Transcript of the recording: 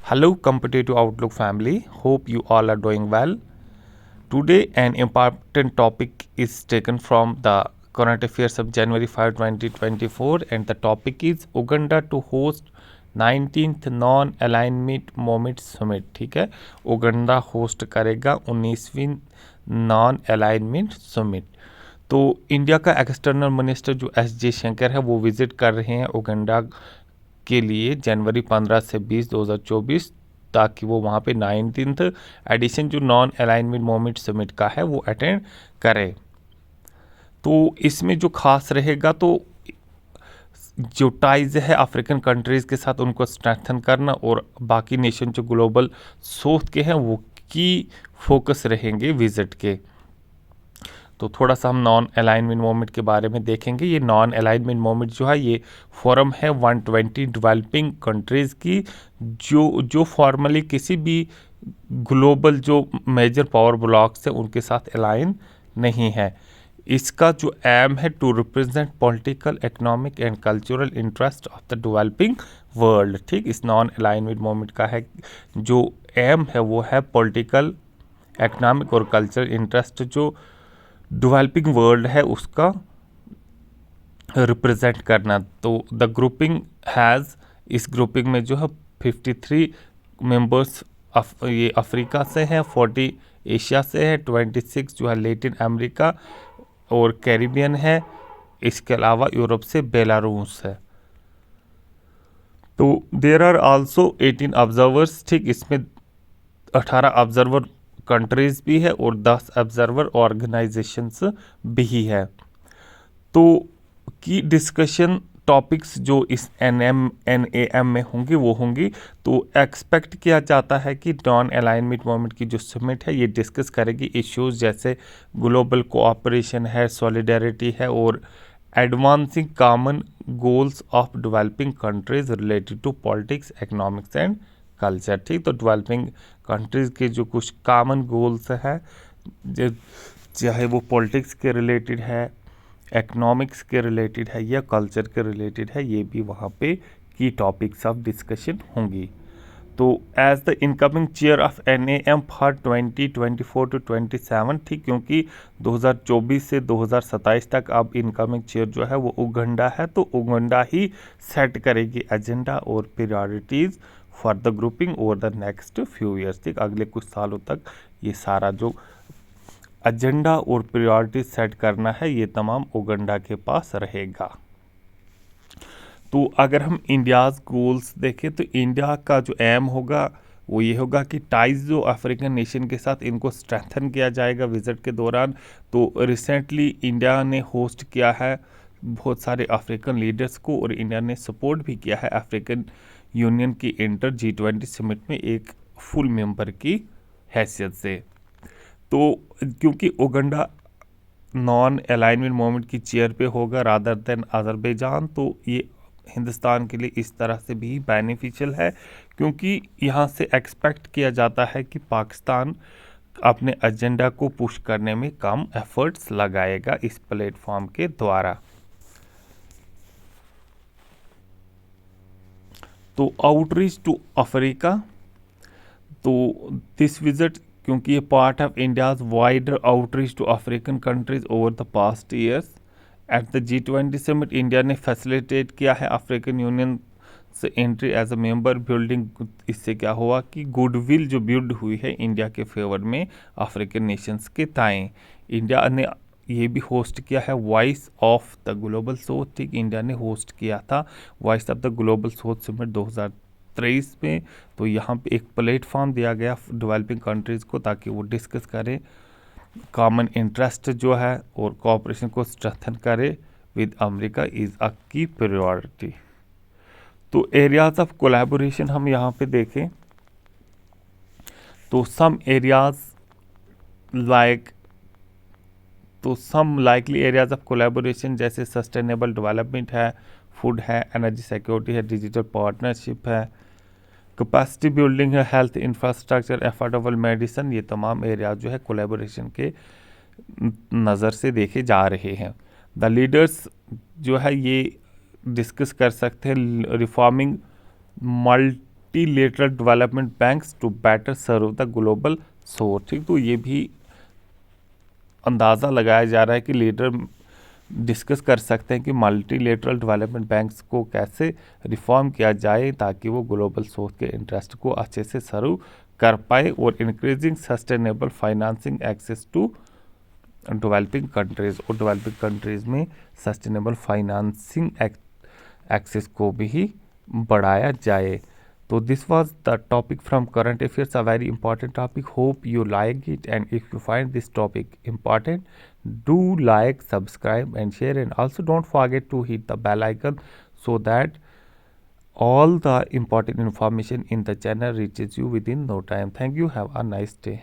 Hello, Competitive Outlook family. Hope you all are doing well. Today, an important topic is taken from the current affairs of January 5, 2024, and the topic is Uganda to host 19th Non-Alignment Moment Summit. ठीक है, उगंडा host करेगा 19वीं non alignment summit. तो India का external minister जो S Jaishankar है वो visit कर रहे हैं उगंडा के लिए जनवरी 15 से 20 2024, ताकि वो वहाँ पे 19th एडिशन जो नॉन अलाइनमेंट मोमेंट समिट का है वो अटेंड करें। तो इसमें जो खास रहेगा तो जो टाइज है अफ्रीकन कंट्रीज़ के साथ उनको स्ट्रेंथन करना और बाकी नेशन जो ग्लोबल साउथ के हैं वो की फोकस रहेंगे विजिट के। तो थोड़ा सा हम नॉन अलाइनमेंट मोमेंट के बारे में देखेंगे। ये नॉन अलाइनमेंट मोमेंट जो है ये फोरम है 120 डेवलपिंग कंट्रीज़ की जो फॉर्मली किसी भी ग्लोबल जो मेजर पावर ब्लॉक्स हैं उनके साथ अलाइन नहीं है। इसका जो एम है to represent political economic and cultural interest of the developing world. ठीक, इस नॉन अलाइनमेंट मोमेंट का है जो एम है वो है पॉलिटिकल इकोनॉमिक और कल्चरल इंटरेस्ट जो डेवलपिंग वर्ल्ड है उसका रिप्रेजेंट करना। तो द ग्रुपिंग हैज़, इस ग्रुपिंग में जो है 53 मेंबर्स ये अफ्रीका से हैं, 40 एशिया से है, 26 जो है लेटिन अमेरिका और कैरिबियन है, इसके अलावा यूरोप से बेलारूस है। तो देर आर आल्सो 18 ऑब्जर्वर्स। ठीक, इसमें 18 ऑब्जर्वर कंट्रीज़ भी है और 10 ऑब्जर्वर ऑर्गेनाइजेशंस भी है। तो की डिस्कशन टॉपिक्स जो इस NAM में होंगी वो होंगी। तो एक्सपेक्ट किया जाता है कि नॉन अलाइनमेंट मोमेंट की जो समिट है ये डिस्कस करेगी इश्यूज जैसे ग्लोबल कोऑपरेशन है, सॉलिडेरिटी है और advancing common goals of developing countries related to politics, economics and culture. ठीक, तो डेवलपिंग कंट्रीज़ के जो कुछ कॉमन गोल्स हैं चाहे वो पॉलिटिक्स के रिलेटेड है, इकोनॉमिक्स के रिलेटेड है या कल्चर के रिलेटेड है, ये भी वहाँ पे की टॉपिक्स ऑफ डिस्कशन होंगी। तो as the incoming chair of NAM for 2024 to 27, ठीक, क्योंकि 2024 से 2027 तक अब इनकमिंग चेयर जो है वो उगंडा है, तो उगंडा ही सेट करेगी एजेंडा और priorities for the grouping over the next few years. ठीक, अगले कुछ सालों तक ये सारा जो एजेंडा और प्रायोरिटी सेट करना है ये तमाम उगंडा के पास रहेगा। तो अगर हम इंडियाज़ गोल्स देखें तो इंडिया का जो एम होगा वो ये होगा कि टाइज जो अफ्रीकन नेशन के साथ इनको स्ट्रेंथन किया जाएगा विजिट के दौरान। तो रिसेंटली इंडिया ने होस्ट किया है बहुत सारे अफ्रीकन लीडर्स को और इंडिया ने सपोर्ट भी किया है अफ्रीकन यूनियन की इंटर G20 समिट में एक फुल मेंबर की हैसियत से। तो क्योंकि उगंडा नॉन अलाइनमेंट मोमेंट की चेयर पे होगा रादर देन अजरबैजान, तो ये हिंदुस्तान के लिए इस तरह से भी बेनिफिशियल है क्योंकि यहाँ से एक्सपेक्ट किया जाता है कि पाकिस्तान अपने एजेंडा को पुश करने में कम एफर्ट्स लगाएगा इस प्लेटफॉर्म के द्वारा। तो आउटरीच टू अफ्रीका, तो दिस विजिट क्योंकि ये part of India's wider outreach to African countries over the past years. At the G20 summit India ने फैसिलिटेट किया है अफ्रीकन यूनियन से entry as a member building. इससे क्या हुआ कि गुडविल जो बिल्ड हुई है इंडिया के फेवर में अफ्रीकन नेशंस के ताएं। इंडिया ने ये भी होस्ट किया है voice of the global south. ठीक, इंडिया ने होस्ट किया था voice of the global south summit 2023 में। तो यहाँ पे एक प्लेटफॉर्म दिया गया डेवलपिंग कंट्रीज़ को ताकि वो डिस्कस करें कॉमन इंटरेस्ट जो है और कोऑपरेशन को स्ट्रेंथन करे विद अमेरिका इज़ अ की प्रायोरिटी। तो एरियाज ऑफ कोलैबोरेशन हम यहाँ पे देखें तो सम एरियाज लाइक, तो सम लाइकली एरियाज ऑफ कोलैबोरेशन जैसे सस्टेनेबल डेवलपमेंट है, फूड है, एनर्जी सिक्योरिटी है, डिजिटल पार्टनरशिप है, कैपेसिटी बिल्डिंग है, हेल्थ इंफ्रास्ट्रक्चर, एफोर्डेबल मेडिसिन, ये तमाम एरिया जो है कोलैबोरेशन के नज़र से देखे जा रहे हैं। द लीडर्स जो है ये डिस्कस कर सकते हैं reforming multilateral development banks to better serve the global south. ठीक, तो ये भी अंदाज़ा लगाया जा रहा है कि लीडर डिस्कस कर सकते हैं कि मल्टीलेटरल डेवलपमेंट बैंक्स को कैसे रिफॉर्म किया जाए ताकि वो ग्लोबल साउथ के इंटरेस्ट को अच्छे से सर्व कर पाए, और increasing sustainable financing access to developing countries, और डेवलपिंग कंट्रीज़ में सस्टेनेबल फाइनेंसिंग एक्सेस को भी बढ़ाया जाए। So this was the topic from current affairs, a very important topic. Hope you like it, and if you find this topic important, do like, subscribe and share, and also don't forget to hit the bell icon so that all the important information in the channel reaches you within no time. Thank you. Have a nice day.